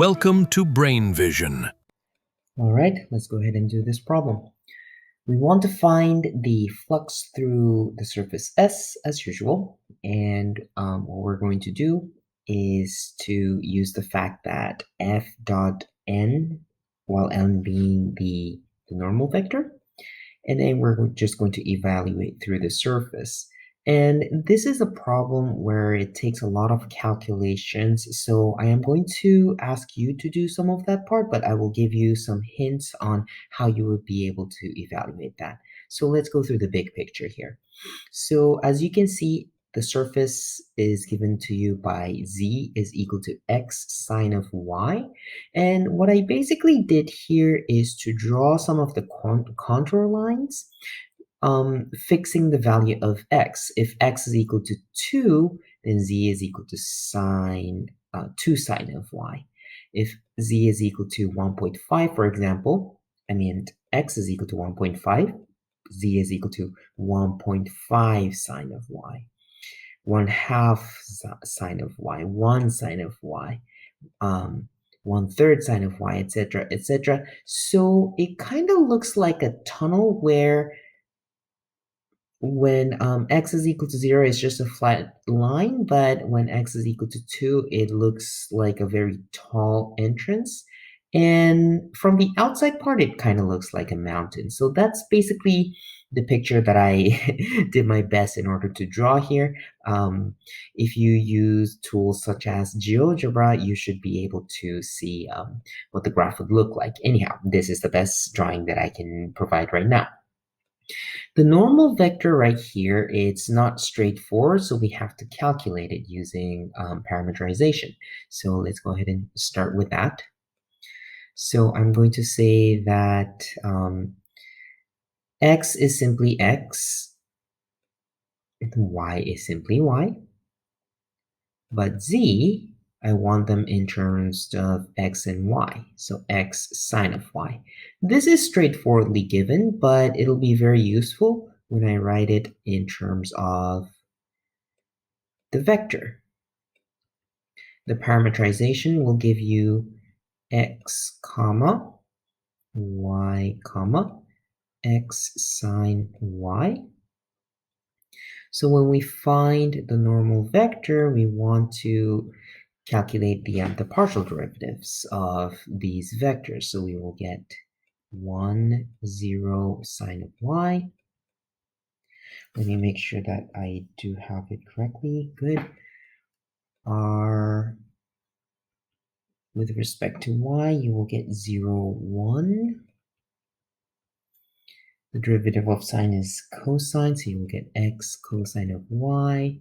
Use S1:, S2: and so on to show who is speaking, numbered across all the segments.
S1: Welcome to Brain Vision.
S2: All right, let's go ahead and do this problem. We want to find the flux through the surface S as usual, and what we're going to do is to use the fact that F dot n, while n being the normal vector, and then we're just going to evaluate through the surface. And this is a problem where it takes a lot of calculations, so I am going to ask you to do some of that part, but I will give you some hints on how you would be able to evaluate that. So let's go through the big picture here. So as you can see, the surface is given to you by z is equal to x sine of y. And what I basically did here is to draw some of the contour lines, fixing the value of x. If x is equal to 2, then z is equal to sine 2 sine of y. If z is equal to 1.5, for example, x is equal to 1.5, z is equal to 1.5 sine of y, 1/2 sine of y, 1 sine of y, 1/3 sine of y, etc., etc. So it kind of looks like a tunnel where when x is equal to 0, it's just a flat line, but when x is equal to 2, it looks like a very tall entrance. And from the outside part, it kind of looks like a mountain. So that's basically the picture that I did my best in order to draw here. If you use tools such as GeoGebra, you should be able to see what the graph would look like. Anyhow, this is the best drawing that I can provide right now. The normal vector right here, it's not straightforward, so we have to calculate it using parameterization. So let's go ahead and start with that. So I'm going to say that x is simply x, and y is simply y, but z, I want them in terms of x and y, so x sine of y. This is straightforwardly given, but it'll be very useful when I write it in terms of the vector. The parameterization will give you x comma y comma x sine y. So when we find the normal vector, we want to calculate the partial derivatives of these vectors. So we will get 1, 0 sine of y. Let me make sure that I do have it correctly. Good. R, with respect to y, you will get 0, 1. The derivative of sine is cosine, so you will get x cosine of y.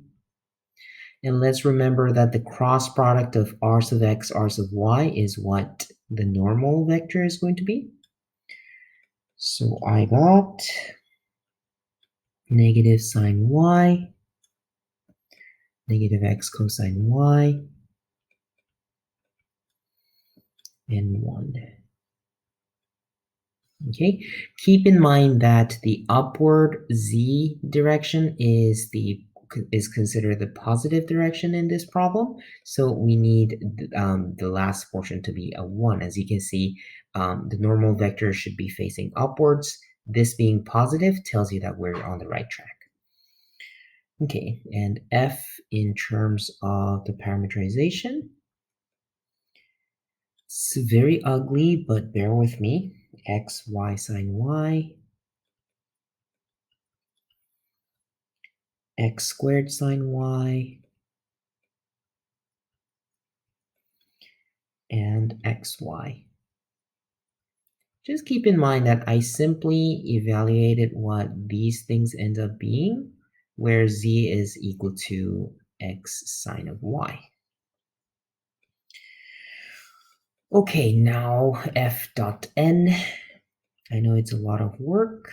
S2: And let's remember that the cross product of r sub x, r sub y is what the normal vector is going to be. So I got negative sine y, negative x cosine y, and 1. Okay, keep in mind that the upward z direction is considered the positive direction in this problem, so we need the last portion to be a 1. As you can see, the normal vector should be facing upwards. This being positive tells you that we're on the right track. Okay, and f in terms of the parameterization, it's very ugly, but bear with me. X, y sine y, x squared sine y, and xy. Just keep in mind that I simply evaluated what these things end up being, where z is equal to x sine of y. Okay, now f dot n. I know it's a lot of work,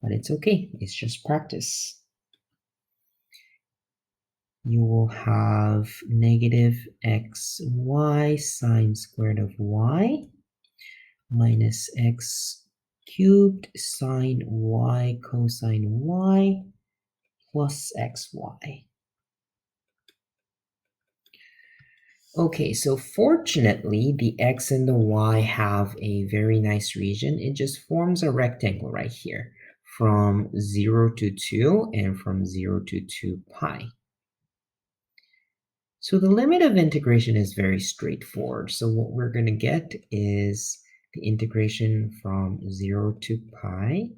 S2: but it's okay. It's just practice. You will have negative xy sine squared of y minus x cubed sine y cosine y plus xy. Okay, so fortunately, the x and the y have a very nice region. It just forms a rectangle right here from 0 to 2 and from 0 to 2 pi. So the limit of integration is very straightforward. So what we're going to get is the integration from 0 to pi,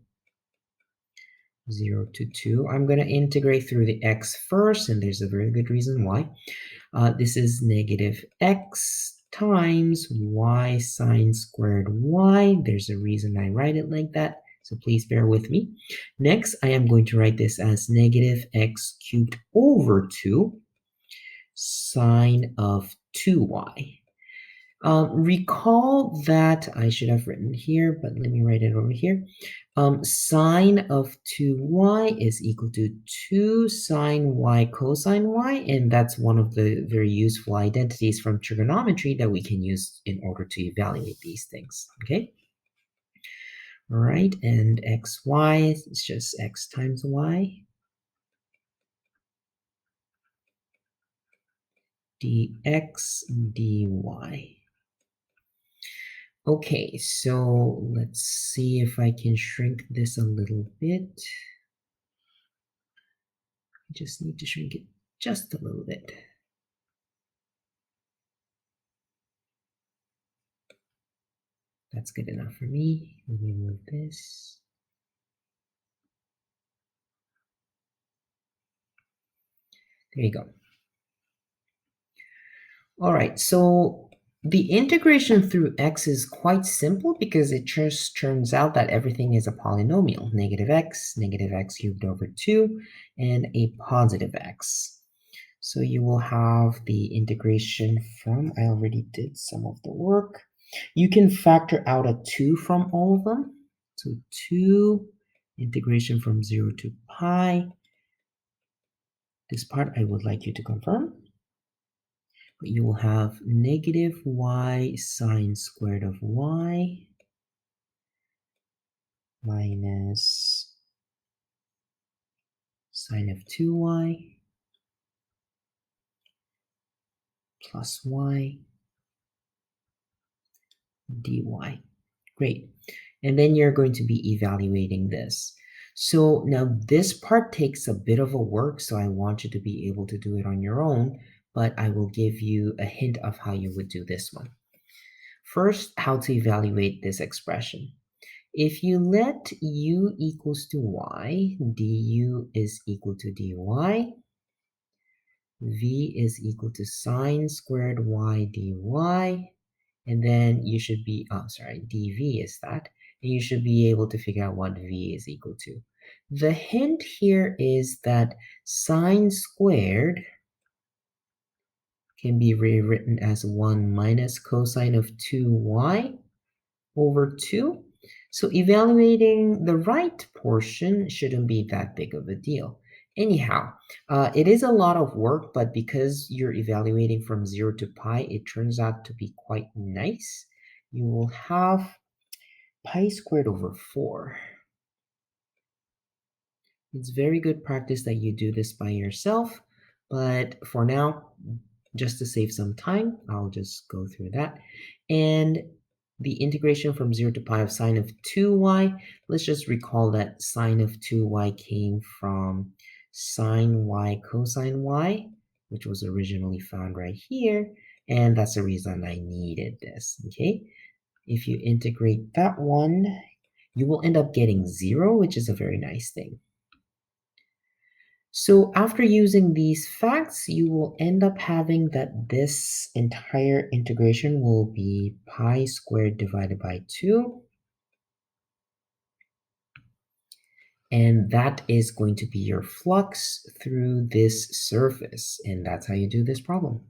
S2: 0 to 2. I'm going to integrate through the x first, and there's a very good reason why. This is negative x times y sine squared y. There's a reason I write it like that, so please bear with me. Next, I am going to write this as negative x cubed over 2 sine of 2y. Recall that I should have written here, but let me write it over here. Sine of 2y is equal to 2 sine y cosine y, and that's one of the very useful identities from trigonometry that we can use in order to evaluate these things, okay? All right, and xy is just x times y. Dx dy. Okay, so let's see if I can shrink this a little bit. I just need to shrink it just a little bit. That's good enough for me. Let me move this. There you go. All right, so the integration through x is quite simple because it just turns out that everything is a polynomial. Negative x cubed over 2, and a positive x. So you will have the integration from, I already did some of the work. You can factor out a 2 from all of them. So 2, integration from 0 to pi. This part I would like you to confirm. But you will have negative y sine squared of y minus sine of 2y plus y dy. Great. And then you're going to be evaluating this. So now this part takes a bit of a work, so I want you to be able to do it on your own, but I will give you a hint of how you would do this one. First, how to evaluate this expression. If you let u equals to y, du is equal to dy, v is equal to sine squared y dy, and then you should be, dv is that, and you should be able to figure out what v is equal to. The hint here is that sine squared can be rewritten as 1 minus cosine of 2y over 2. So evaluating the right portion shouldn't be that big of a deal. Anyhow, it is a lot of work, but because you're evaluating from 0 to pi, it turns out to be quite nice. You will have pi squared over 4. It's very good practice that you do this by yourself, but for now, just to save some time, I'll just go through that. And the integration from 0 to pi of sine of 2y, let's just recall that sine of 2y came from sine y cosine y, which was originally found right here, and that's the reason I needed this, okay? If you integrate that one, you will end up getting 0, which is a very nice thing. So after using these facts, you will end up having that this entire integration will be pi squared divided by 2. And that is going to be your flux through this surface. And that's how you do this problem.